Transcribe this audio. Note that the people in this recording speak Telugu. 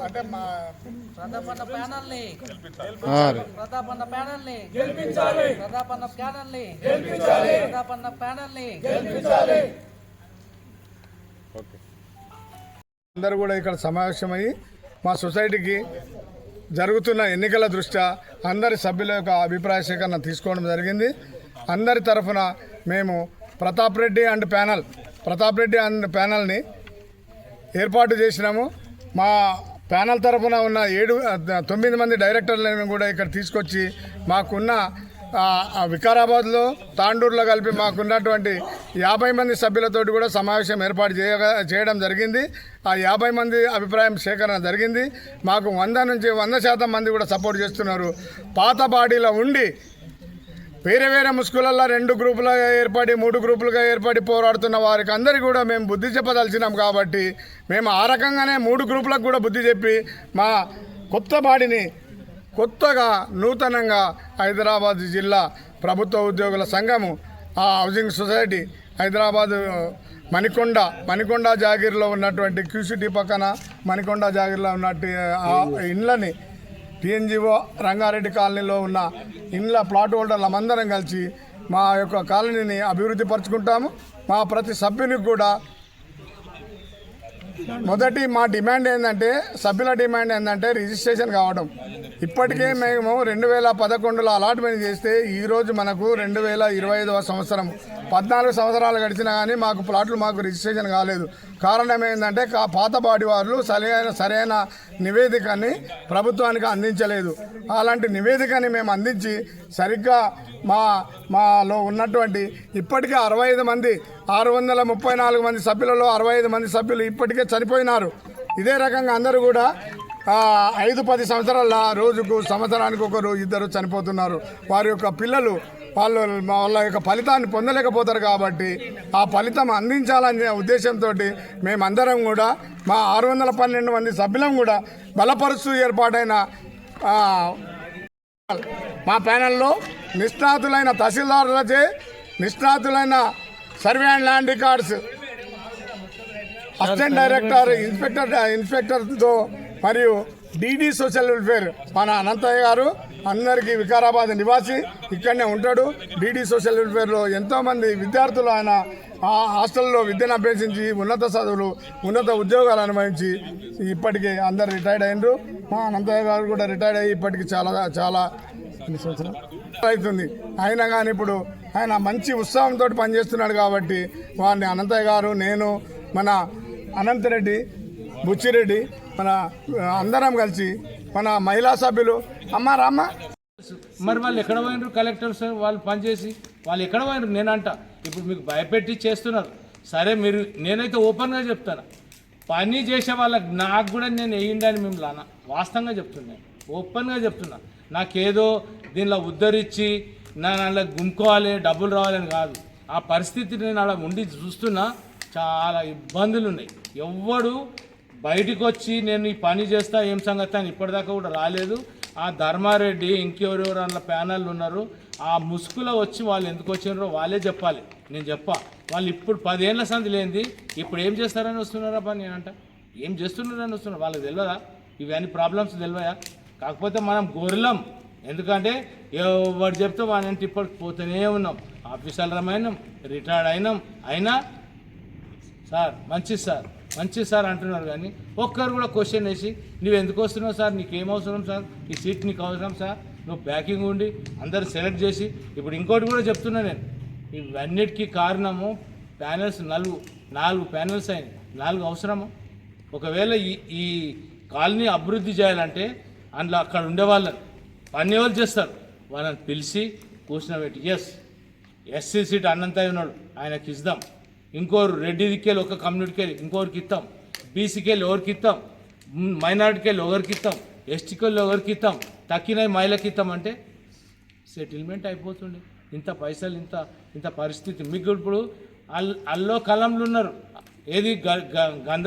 అంటే మా ప్రతాపన్న ప్యానల్ని అందరూ కూడా ఇక్కడ సమావేశమై మా సొసైటీకి జరుగుతున్న ఎన్నికల దృష్ట్యా అందరి సభ్యుల యొక్క అభిప్రాయ సేకరణ తీసుకోవడం జరిగింది. అందరి తరఫున మేము ప్రతాప్ రెడ్డి అండ్ ప్యానల్ని ఏర్పాటు చేసినాము. మా ప్యానల్ తరఫున ఉన్న 9 మంది డైరెక్టర్లను కూడా ఇక్కడ తీసుకొచ్చి మాకున్న వికారాబాద్లో తాండూరులో కలిపి మాకున్నటువంటి 50 మంది సభ్యులతోటి కూడా సమావేశం ఏర్పాటు చేయడం జరిగింది. ఆ 50 మంది అభిప్రాయం సేకరణ జరిగింది. మాకు 100% మంది కూడా సపోర్ట్ చేస్తున్నారు. పాత బాడీలో ఉండి వేరే ముసుగులలో 2 గ్రూపులుగా ఏర్పడి 3 గ్రూపులుగా ఏర్పడి పోరాడుతున్న వారికి అందరికీ కూడా మేము బుద్ధి చెప్పదలిచినాం. కాబట్టి మేము ఆ రకంగానే 3 గ్రూపులకు కూడా బుద్ధి చెప్పి మా కొత్త బాడీని కొత్తగా నూతనంగా హైదరాబాద్ జిల్లా ప్రభుత్వ ఉద్యోగుల సంఘము హౌసింగ్ సొసైటీ హైదరాబాద్ మణికొండ జాగీర్లో ఉన్నటువంటి క్యూసిటీ పక్కన మణికొండ జాగీర్లో ఉన్నట్టు ఇండ్లని టీఎన్జిఓ రంగారెడ్డి కాలనీలో ఉన్న ఇండ్ల ప్లాట్ హోల్డర్లందరం కలిసి మా యొక్క కాలనీని అభివృద్ధి పరుచుకుంటాము. మా ప్రతి సభ్యునికి కూడా మొదటి మా డిమాండ్ ఏంటంటే సభ్యుల డిమాండ్ ఏంటంటే రిజిస్ట్రేషన్ కావడం. ఇప్పటికే మేము 2011లో అలాట్మెంట్ చేస్తే ఈరోజు మనకు 2025వ సంవత్సరం 14 సంవత్సరాలు గడిచినా కానీ మాకు రిజిస్ట్రేషన్ కాలేదు. కారణం ఏంటంటే పాత బాడీ వాళ్ళు సరైన నివేదికని ప్రభుత్వానికి అందించలేదు. అలాంటి నివేదికని మేము అందించి సరిగ్గా మాలో ఉన్నటువంటి ఇప్పటికే 65 మంది 634 మంది సభ్యులలో 65 మంది సభ్యులు ఇప్పటికే చనిపోయినారు. ఇదే రకంగా అందరూ కూడా 5-10 సంవత్సరాల రోజుకు సంవత్సరానికి 1-2 చనిపోతున్నారు. వారి యొక్క పిల్లలు వాళ్ళ యొక్క ఫలితాన్ని పొందలేకపోతారు. కాబట్టి ఆ ఫలితం అందించాలనే ఉద్దేశంతో మేమందరం కూడా మా 612 మంది సభ్యులం కూడా బలపరుస్తూ ఏర్పాటైన మా ప్యానెల్లో నిష్ణాతులైన తహసీల్దారులచే నిష్ణాతులైన survey and land records assistant director ఇన్స్పెక్టర్తో మరియు డీడీ సోషల్ వెల్ఫేర్ మన అనంతయ్య గారు అందరికీ వికారాబాద్ నివాసి ఇక్కడనే ఉంటాడు. డీడీ సోషల్ వెల్ఫేర్లో ఎంతోమంది విద్యార్థులు ఆయన హాస్టల్లో విద్యను అభ్యసించి ఉన్నత ఉద్యోగాలు అనుభవించి ఇప్పటికీ అందరు రిటైర్డ్ అయినరు. మా అనంతయ్య గారు కూడా రిటైర్డ్ అయ్యి ఇప్పటికి చాలా సంవత్సరం అవుతుంది. అయినా కానీ ఇప్పుడు ఆయన మంచి ఉత్సాహంతో పనిచేస్తున్నాడు. కాబట్టి వారిని అనంతయ్య గారు, నేను, మన అనంతరెడ్డి, బుచ్చిరెడ్డి, మన అందరం కలిసి మన మహిళా సభ్యులు రామ్మ మరి వాళ్ళు ఎక్కడ పోయినారు? కలెక్టర్స్ వాళ్ళు పనిచేసి వాళ్ళు ఎక్కడ పోయినారు? నేనంట ఇప్పుడు మీకు భయపెట్టి చేస్తున్నారు. సరే మీరు నేనైతే ఓపెన్గా చెప్తాను, పని చేసే వాళ్ళకి నాకు కూడా నేను వేయండి మిమ్మల్ని వాస్తవంగా చెప్తున్నాను, ఓపెన్గా చెప్తున్నా. నాకేదో దీనిలో ఉద్ధరించి నేను అలా గుంపుకోవాలి డబ్బులు రావాలని కాదు. ఆ పరిస్థితి నేను అలా ఉండి చూస్తున్నా. చాలా ఇబ్బందులు ఉన్నాయి. ఎవ్వడు బయటికి వచ్చి నేను ఈ పని చేస్తా ఏం సంగతి అని ఇప్పటిదాకా కూడా రాలేదు. ఆ ధర్మారెడ్డి ఇంకెవరెవరు అందులో ప్యానల్ ఉన్నారు, ఆ ముసుగులో వచ్చి వాళ్ళు ఎందుకు వచ్చినారో వాళ్ళే చెప్పాలి. నేను వాళ్ళు ఇప్పుడు 10 ఏళ్ళ సంది లేనిది ఇప్పుడు ఏం చేస్తారని వస్తున్నారా పని నేనంట. ఏం చేస్తున్నారని వస్తున్నారు వాళ్ళకి తెలియదా? ఇవన్నీ ప్రాబ్లమ్స్ తెలియదా? కాకపోతే మనం గొర్రెలం. ఎందుకంటే ఎవరు చెప్తే వాళ్ళంటే ఇప్పటికి పోతూనే ఉన్నాం. ఆఫీసర్లమైనాం, రిటైర్డ్ అయినా సార్ మంచి సార్ అంటున్నారు. కానీ ఒక్కరు కూడా క్వశ్చన్ వేసి నువ్వు ఎందుకు వస్తున్నావు సార్, నీకేం అవసరం సార్, ఈ సీట్ నీకు అవసరం సార్, నువ్వు బ్యాకింగ్ ఉండి అందరు సెలెక్ట్ చేసి. ఇప్పుడు ఇంకోటి కూడా చెప్తున్నా నేను, ఇవన్నిటికీ కారణము ప్యానెల్స్ 4 ప్యానెల్స్ అయినాయి. 4 అవసరము. ఒకవేళ ఈ కాలనీ అభివృద్ధి చేయాలంటే అందులో అక్కడ ఉండేవాళ్ళని పని ఎవరు చేస్తారు వాళ్ళని పిలిచి కూర్చునబెట్టి ఎస్సీ సీట్ అన్నంతయ్య ఉన్నాడు ఆయనకి ఇద్దాం, ఇంకోరు రెడ్డికి వెళ్ళి ఒక కమ్యూనిటీకి వెళ్ళి ఇంకొకరికి ఇస్తాం, బీసీకి వెళ్ళి ఎవరికి ఇస్తాం, మైనారిటీకి వెళ్ళి ఒకరికి ఇస్తాం, ఎస్టీకి వెళ్ళి ఒకరికి ఇస్తాం, తక్కిన మహిళకి ఇస్తామంటే సెటిల్మెంట్ అయిపోతుండే. ఇంత పైసలు ఇంత పరిస్థితి మీకు ఇప్పుడు అల్లో కలంలు ఉన్నారు. ఏది గంధ